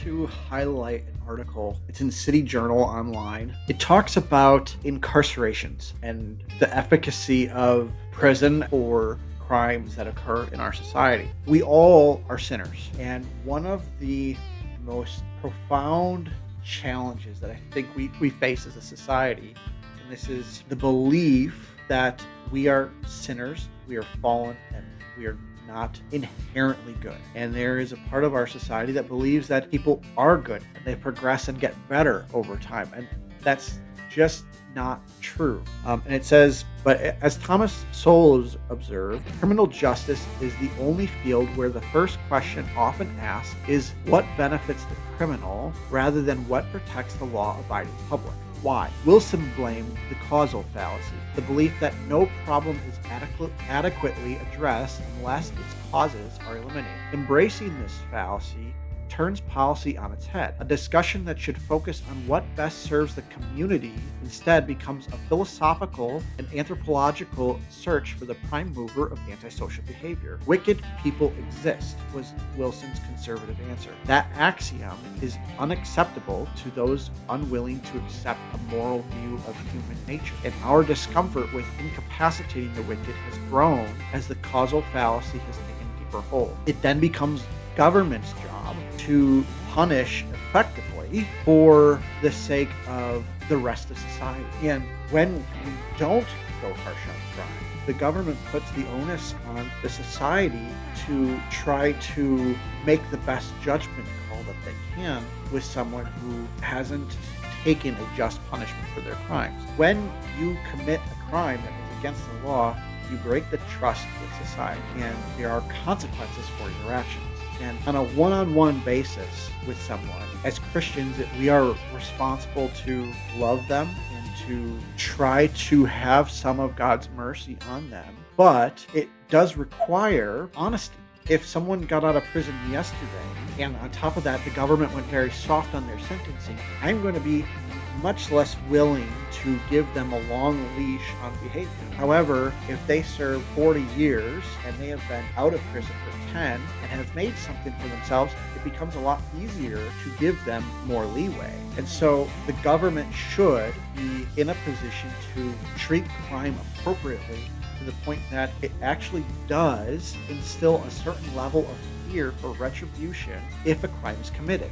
to highlight an article. It's in City Journal online. It talks about incarcerations and the efficacy of prison for crimes that occur in our society. We all are sinners, and one of the most profound challenges that I think we face as a society, and this is the belief that we are sinners, we are fallen, and we are not inherently good. And there is a part of our society that believes that people are good and they progress and get better over time. And that's just not true. And it says, but as Thomas Sowell observed, criminal justice is the only field where the first question often asked is what benefits the criminal rather than what protects the law-abiding public. Why? Wilson blamed the causal fallacy, the belief that no problem is adequately addressed unless its causes are eliminated. Embracing this fallacy turns policy on its head. A discussion that should focus on what best serves the community instead becomes a philosophical and anthropological search for the prime mover of antisocial behavior. Wicked people exist, was Wilson's conservative answer. That axiom is unacceptable to those unwilling to accept a moral view of human nature. And our discomfort with incapacitating the wicked has grown as the causal fallacy has taken deeper hold. It then becomes government's job to punish effectively for the sake of the rest of society. And when we don't go harsh on crime, the government puts the onus on the society to try to make the best judgment call that they can with someone who hasn't taken a just punishment for their crimes. When you commit a crime that is against the law, you break the trust with society, and there are consequences for your actions. And on a one-on-one basis with someone, as Christians, we are responsible to love them and to try to have some of God's mercy on them. But it does require honesty. If someone got out of prison yesterday, and on top of that, the government went very soft on their sentencing, I'm going to be much less willing to give them a long leash on behavior. However, if they serve 40 years and they have been out of prison for 10 and have made something for themselves, it becomes a lot easier to give them more leeway. And so the government should be in a position to treat crime appropriately to the point that it actually does instill a certain level of fear for retribution if a crime is committed.